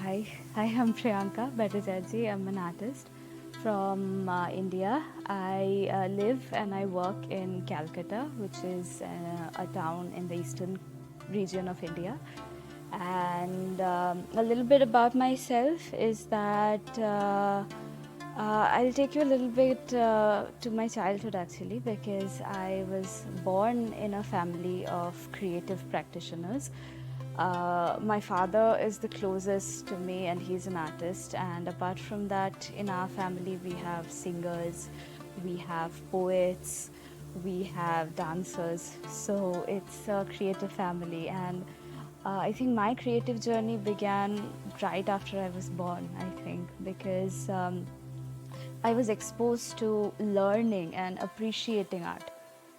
Hi, I'm Priyanka Bhattacharjee. I'm an artist from India. I live and I work in Calcutta, which is a town in the eastern region of India. And a little bit about myself is that I'll take you a little bit to my childhood actually, because I was born in a family of creative practitioners. My father is the closest to me, and he's an artist. And apart from that, in our family, we have singers, we have poets, we have dancers. So it's a creative family. And I think my creative journey began right after I was born, I think, because I was exposed to learning and appreciating art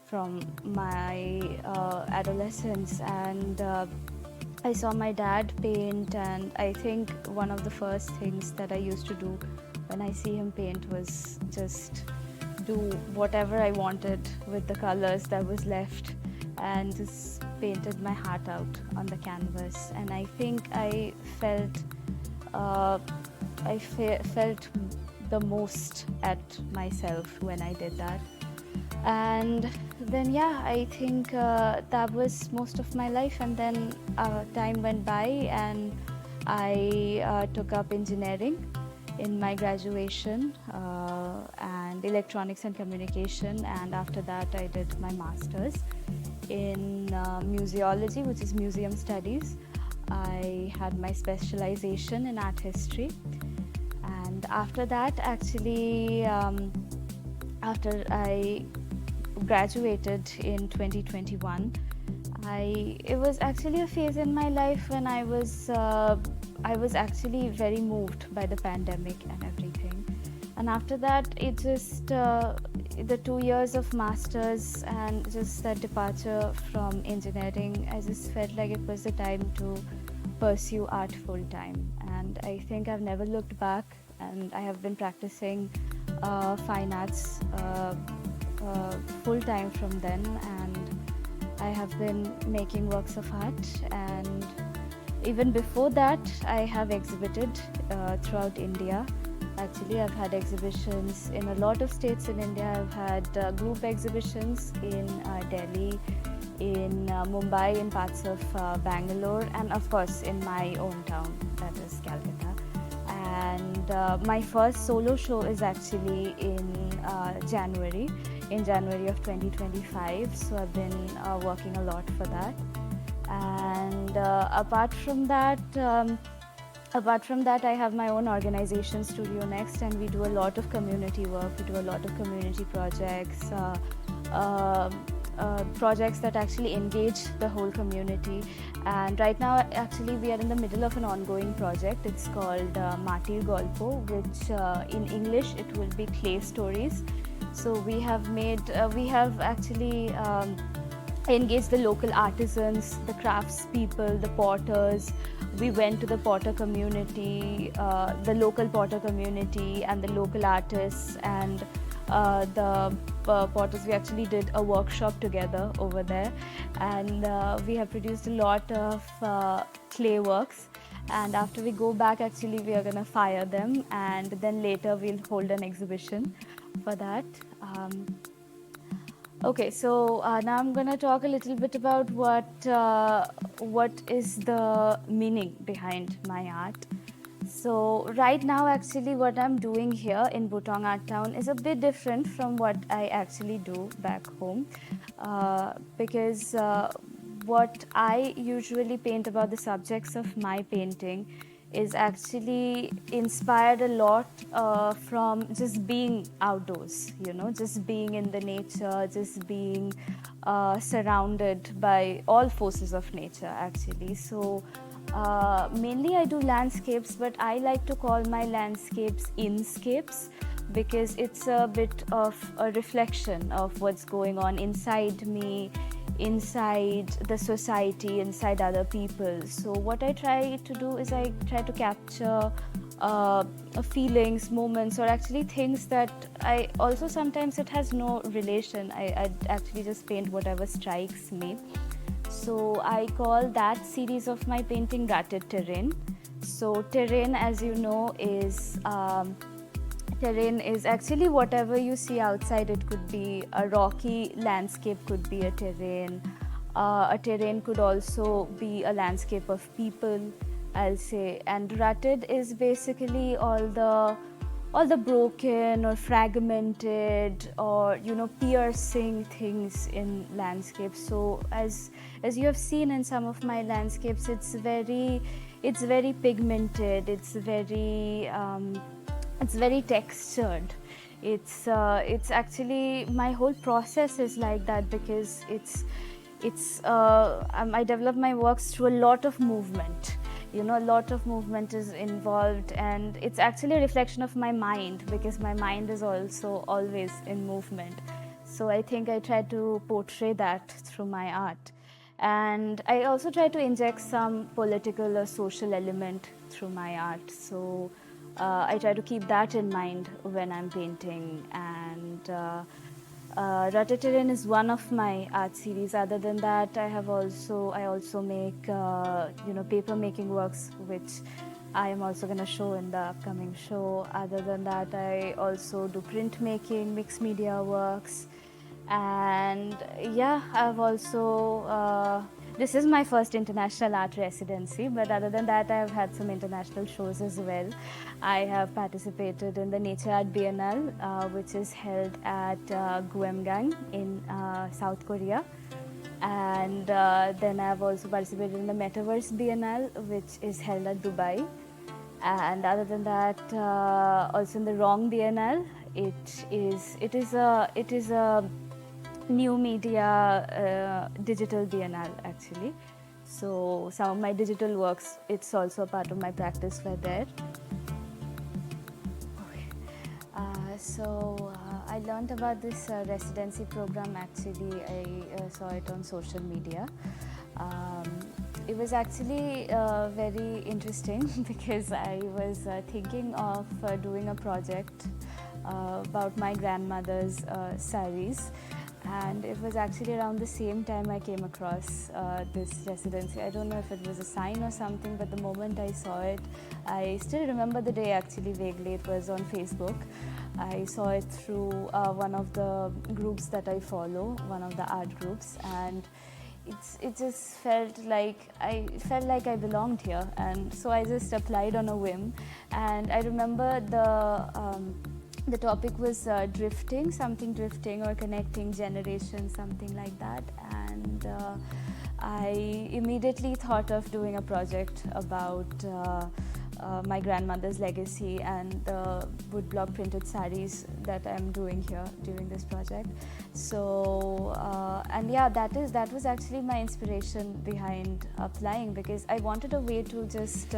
from my adolescence. And I saw my dad paint, and I think one of the first things that I used to do when I see him paint was just do whatever I wanted with the colors that was left, and just painted my heart out on the canvas. And I think uh, felt the most at myself when I did that. And then, yeah, I think that was most of my life. And then time went by, and I took up engineering in my graduation, and electronics and communication. And after that, I did my master's in museology, which is museum studies. I had my specialization in art history. And after that, actually, after I graduated in 2021, it was actually a phase in my life when I was actually very moved by the pandemic and everything. And after that, it just the 2 years of masters and just that departure from engineering, I just felt like it was the time to pursue art full time. And I think I've never looked back, and I have been practicing fine arts full time from then. And I have been making works of art. And even before that, I have exhibited throughout India. Actually, I've had exhibitions in a lot of states in India. I've had group exhibitions in Delhi, in Mumbai, in parts of Bangalore, and of course in my own town, that is Calcutta. And my first solo show is actually in January of 2025. So I've been working a lot for that. And apart from that, I have my own organization, Studio Next, and we do a lot of community work. We do a lot of community projects, projects that actually engage the whole community. And right now, actually, we are in the middle of an ongoing project. It's called Matir Golpo, which in English it will be Clay Stories. So we have actually engaged the local artisans, the crafts people, the potters. We went to the potter community, the local potter community, and the local artists, and the potters. We actually did a workshop together over there, and we have produced a lot of clay works. And after we go back, actually, we are gonna fire them, and then later we'll hold an exhibition for that. Okay, so now I'm going to talk a little bit about what is the meaning behind my art. So right now, actually, what I'm doing here in Butong Art Town is a bit different from what I actually do back home, because what I usually paint about, the subjects of my painting, is actually inspired a lot from just being outdoors, just being in the nature, just being surrounded by all forces of nature, actually. So mainly I do landscapes, but I like to call my landscapes inscapes, because it's a bit of a reflection of what's going on inside me, inside the society, inside other people. So what I try to do is I try to capture feelings, moments, or actually things that I also, sometimes it has no relation. I actually just paint whatever strikes me. So I call that series of my painting Ratted Terrain. So terrain, as you know, is terrain is actually whatever you see outside. It could be a rocky landscape, could be a terrain. A terrain could also be a landscape of people, I'll say. And rutted is basically all the broken or fragmented or piercing things in landscapes. So as you have seen in some of my landscapes, it's very pigmented, it's very textured. It's actually, my whole process is like that because I develop my works through a lot of movement. A lot of movement is involved, and it's actually a reflection of my mind because my mind is also always in movement. So I think I try to portray that through my art. And I also try to inject some political or social element through my art. So I try to keep that in mind when I'm painting. And Ratted Terrain is one of my art series. Other than that, I also make paper making works, which I am also going to show in the upcoming show. Other than that, I also do printmaking, mixed media works, and yeah, I've also this is my first international art residency, but other than that, I've had some international shows as well. I have participated in the Nature Art Biennale, which is held at Guemgang in South Korea. And then I've also participated in the Metaverse Biennale, which is held at Dubai. And other than that, also in the Wrong Biennale, it is a new media digital biennale actually. So some of my digital works, it's also a part of my practice were there. I learned about this residency program actually. I saw it on social media. It was actually very interesting because I was thinking of doing a project about my grandmother's saris. And it was actually around the same time I came across this residency. I don't know if it was a sign or something, but the moment I saw it, I still remember the day actually vaguely. It was on Facebook. I saw it through one of the groups that I follow, one of the art groups, and it just felt like I belonged here, and so I just applied on a whim. And I remember the topic was drifting or connecting generations, something like that. And I immediately thought of doing a project about my grandmother's legacy and the woodblock printed saris that I'm doing here during this project. So and yeah, that was actually my inspiration behind applying, because I wanted a way to just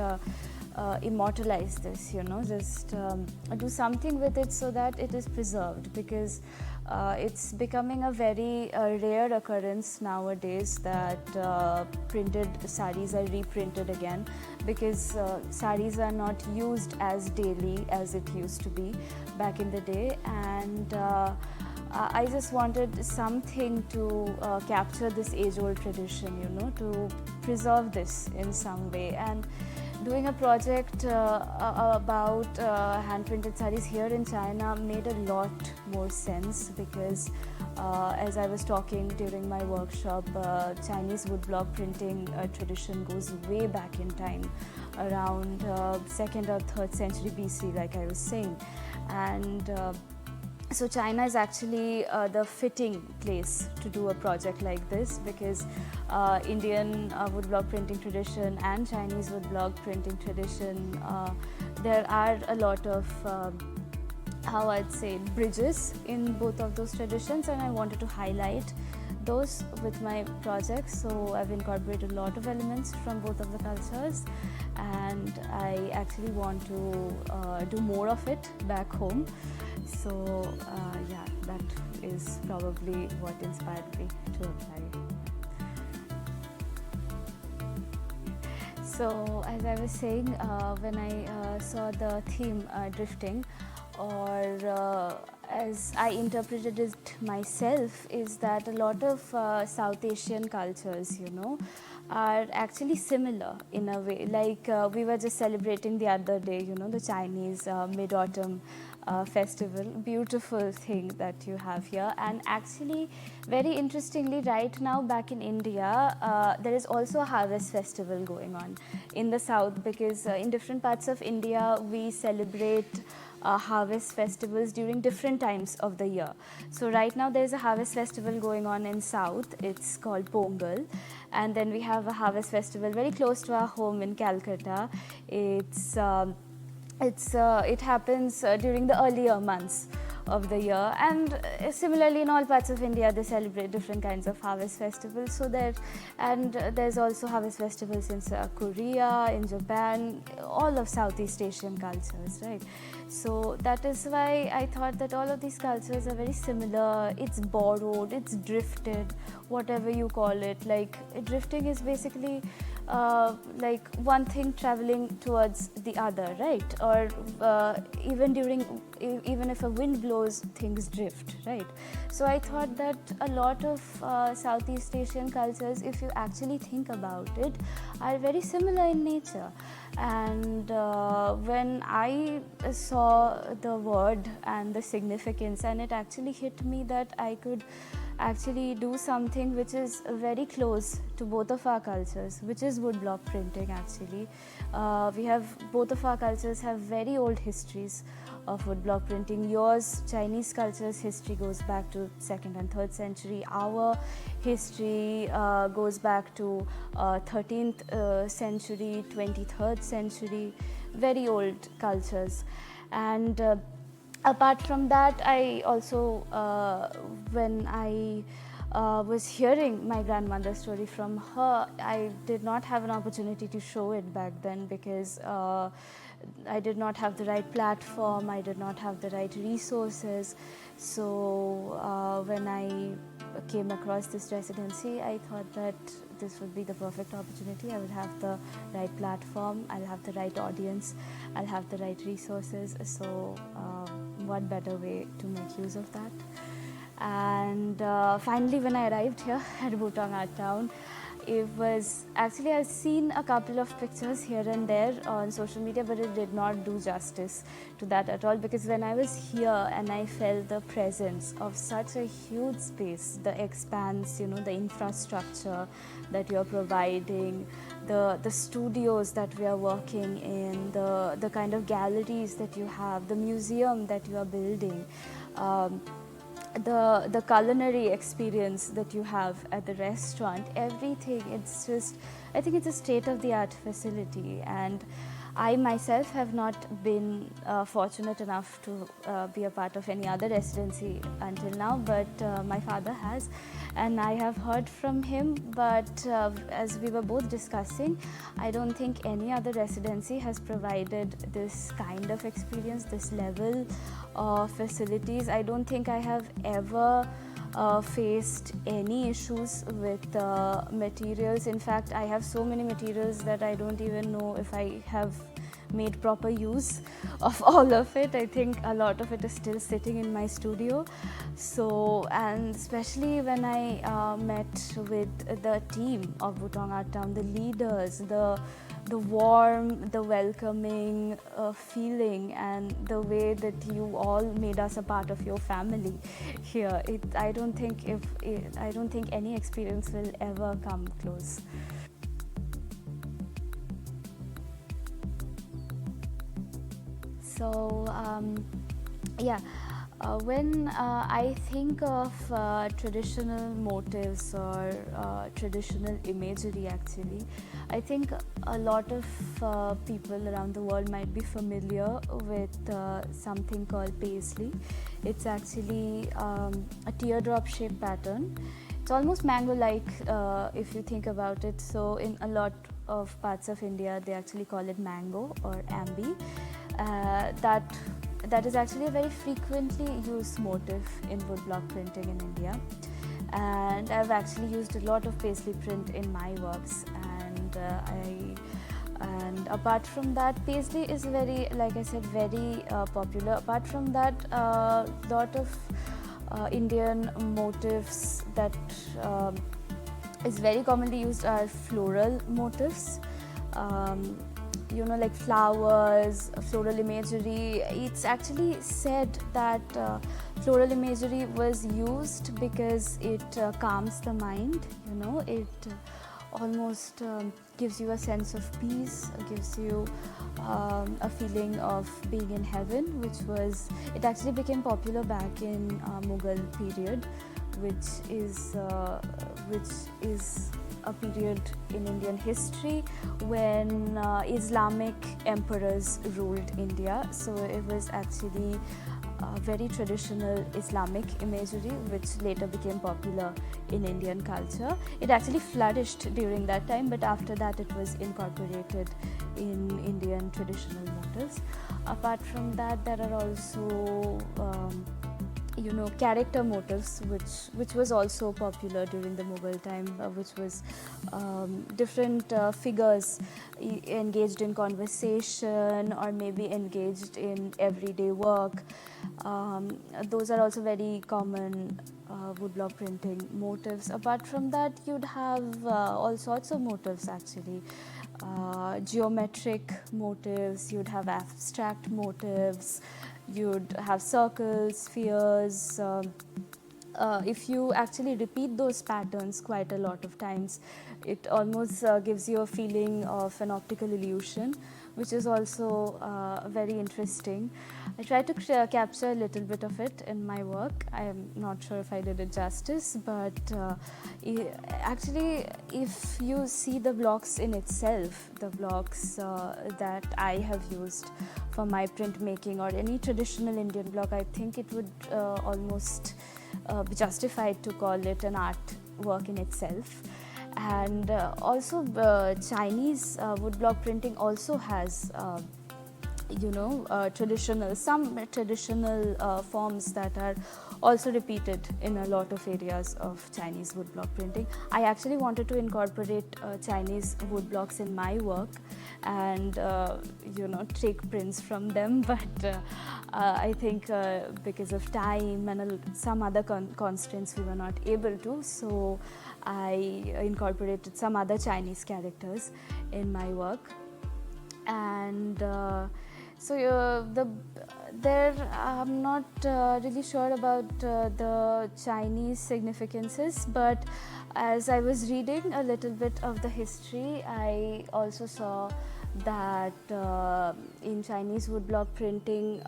immortalize this, just do something with it so that it is preserved, because it's becoming a very rare occurrence nowadays that printed saris are reprinted again, because saris are not used as daily as it used to be back in the day. And I just wanted something to capture this age-old tradition, to preserve this in some way. And doing a project about hand-printed saris here in China made a lot more sense, because as I was talking during my workshop, Chinese woodblock printing tradition goes way back in time, around 2nd or 3rd century BC, like I was saying. And so China is actually the fitting place to do a project like this, because Indian woodblock printing tradition and Chinese woodblock printing tradition, there are a lot of how I'd say bridges in both of those traditions, and I wanted to highlight those with my project. So I've incorporated a lot of elements from both of the cultures, and I actually want to do more of it back home. So yeah, that is probably what inspired me to apply. So as I was saying, when I saw the theme drifting, or as I interpreted it myself, is that a lot of South Asian cultures, are actually similar in a way. Like we were just celebrating the other day, the Chinese Mid-Autumn festival. Beautiful thing that you have here. And actually, very interestingly, right now back in India, there is also a harvest festival going on in the south, because in different parts of India we celebrate harvest festivals during different times of the year. So right now there is a harvest festival going on in south. It's called Pongal. And then we have a harvest festival very close to our home in Calcutta. It happens during the earlier months of the year, and similarly in all parts of India they celebrate different kinds of harvest festivals. There's also harvest festivals in Korea, in Japan, all of Southeast Asian cultures, right? So that is why I thought that all of these cultures are very similar. It's borrowed, it's drifted, whatever you call it. Like drifting is basically like one thing traveling towards the other, right? Or even if a wind blows, things drift, right? So I thought that a lot of Southeast Asian cultures, if you actually think about it, are very similar in nature. And when I saw the word and the significance, and it actually hit me that I could actually do something which is very close to both of our cultures, which is woodblock printing. Actually, both of our cultures have very old histories of woodblock printing. Yours, Chinese culture's history goes back to 2nd and 3rd century. Our history goes back to 13th century, 23rd century, very old cultures. And apart from that, I also, when I was hearing my grandmother's story from her, I did not have an opportunity to show it back then, because I did not have the right platform, I did not have the right resources. So when I came across this residency, I thought that this would be the perfect opportunity. I would have the right platform, I'll have the right audience, I'll have the right resources. So what better way to make use of that? And finally, when I arrived here at Butong Art Town, it was actually, I've seen a couple of pictures here and there on social media, but it did not do justice to that at all, because when I was here and I felt the presence of such a huge space, the expanse, the infrastructure that you're providing, the studios that we are working in, the kind of galleries that you have, the museum that you are building, the culinary experience that you have at the restaurant, everything, it's just, I think it's a state-of-the-art facility. And I myself have not been fortunate enough to be a part of any other residency until now, but my father has, and I have heard from him. But as we were both discussing, I don't think any other residency has provided this kind of experience, this level of facilities. I don't think I have ever faced any issues with materials. In fact, I have so many materials that I don't even know if I have made proper use of all of it. I think a lot of it is still sitting in my studio. So, and especially when I met with the team of Butong Art Town, the leaders, the warm, the welcoming feeling, and the way that you all made us a part of your family here, I don't think any experience will ever come close. So when I think of traditional motifs or traditional imagery, actually, I think a lot of people around the world might be familiar with something called paisley. It's actually a teardrop shaped pattern. It's almost mango-like if you think about it. So in a lot of parts of India, they actually call it mango or ambi. That is actually a very frequently used motif in woodblock printing in India, and I've actually used a lot of paisley print in my works, and And apart from that, paisley is very, like I said, very popular. Apart from that, lot of Indian motifs that is very commonly used are floral motifs. Um, like flowers, floral imagery. It's actually said that floral imagery was used because it calms the mind. It almost gives you a sense of peace, gives you a feeling of being in heaven, it actually became popular back in Mughal period, which is a period in Indian history when Islamic emperors ruled India. So it was actually very traditional Islamic imagery, which later became popular in Indian culture. It actually flourished during that time, but after that it was incorporated in Indian traditional motifs. Apart from that, there are also character motifs, which was also popular during the Mughal time, which was different figures engaged in conversation or maybe engaged in everyday work. Those are also very common woodblock printing motifs. Apart from that, you'd have all sorts of motifs actually. Geometric motifs, you'd have abstract motifs, you'd have circles, spheres. If you actually repeat those patterns quite a lot of times, it almost gives you a feeling of an optical illusion, which is also very interesting. I try to capture a little bit of it in my work. I am not sure if I did it justice, but actually, if you see the blocks in itself, the blocks that I have used for my printmaking or any traditional Indian block, I think it would almost be justified to call it an art work in itself. And also Chinese woodblock printing also has some traditional forms that are also repeated in a lot of areas of Chinese woodblock printing. I actually wanted to incorporate Chinese woodblocks in my work and take prints from them, but I think because of time and some other constraints, we were not able to. So I incorporated some other Chinese characters in my work. And I'm not really sure about the Chinese significances, but as I was reading a little bit of the history, I also saw that in Chinese woodblock printing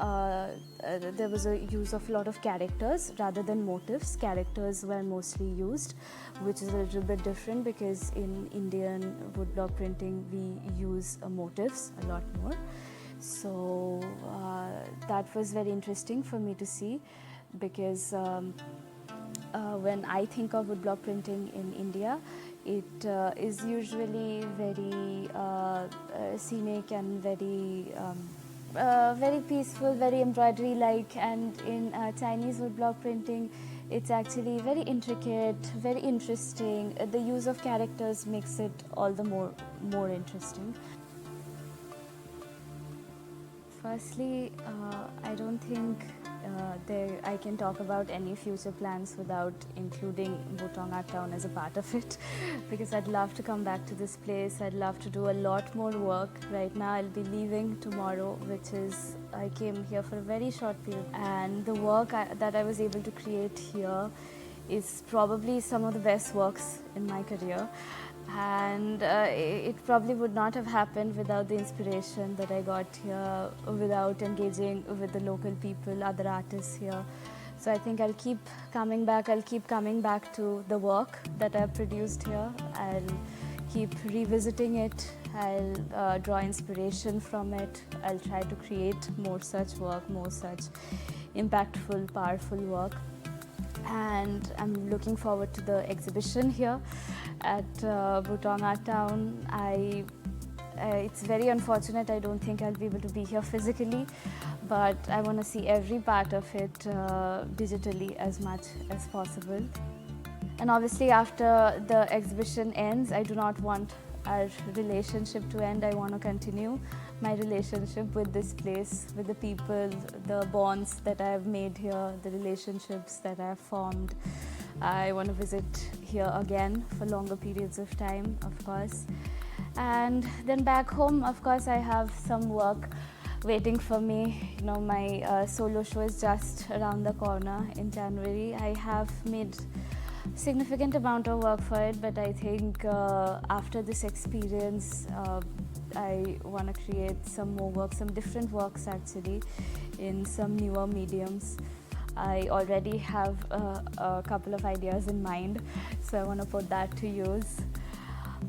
there was a use of a lot of characters rather than motifs. Characters were mostly used, which is a little bit different because in Indian woodblock printing we use motifs a lot more. So that was very interesting for me to see, because when I think of woodblock printing in India, it is usually very scenic and very peaceful, very embroidery-like. And in Chinese woodblock printing, it's actually very intricate, very interesting. The use of characters makes it all the more interesting. Firstly, I don't think I can talk about any future plans without including Botong Art Town as a part of it, because I'd love to come back to this place. I'd love to do a lot more work. Right now I'll be leaving tomorrow, I came here for a very short period, and the work that I was able to create here is probably some of the best works in my career. And it probably would not have happened without the inspiration that I got here, without engaging with the local people, other artists here. So I think I'll keep coming back. I'll keep coming back to the work that I've produced here. I'll keep revisiting it. I'll draw inspiration from it. I'll try to create more such work, more such impactful, powerful work. And I'm looking forward to the exhibition here at Botong Art Town. It's very unfortunate I don't think I'll be able to be here physically, but I want to see every part of it digitally as much as possible. And obviously after the exhibition ends, I do not want our relationship to end. I want to continue my relationship with this place, with the people, the bonds that I have made here, the relationships that I have formed. I want to visit here again for longer periods of time, of course. And then back home, of course, I have some work waiting for me. You know, my solo show is just around the corner in January. I have made significant amount of work for it, but I think after this experience, I want to create some more work, some different works actually, in some newer mediums. I already have a couple of ideas in mind, so I want to put that to use.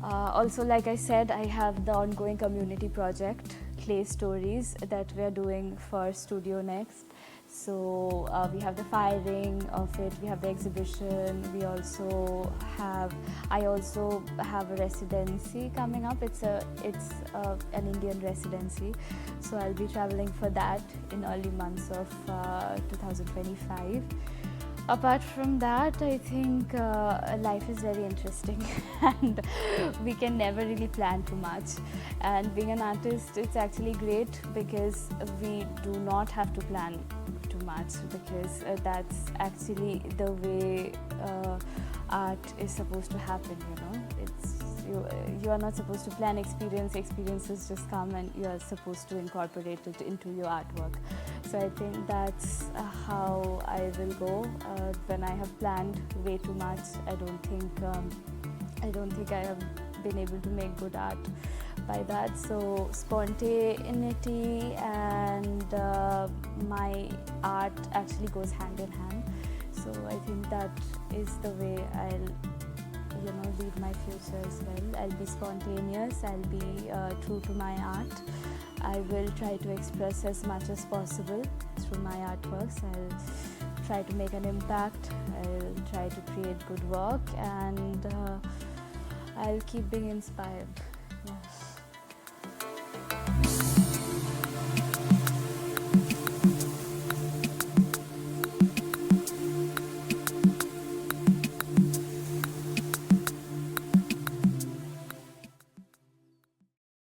Also, like I said, I have the ongoing community project, Clay Stories, that we are doing for Studio Next. So we have the firing of it, we have the exhibition, I also have a residency coming up. It's an Indian residency, so I'll be traveling for that in early months of 2025. Apart from that, I think life is very interesting and we can never really plan too much. And being an artist, it's actually great because we do not have to plan too much, because that's actually the way art is supposed to happen, you know. You are not supposed to plan experiences just come and you are supposed to incorporate it into your artwork. So I think that's how I will go. When I have planned way too much, I don't think I have been able to make good art by that. So spontaneity and my art actually goes hand in hand. So I think that is the way I'll lead my future as well. I'll be spontaneous, I'll be true to my art. I will try to express as much as possible through my artworks. I'll try to make an impact, I'll try to create good work, and I'll keep being inspired.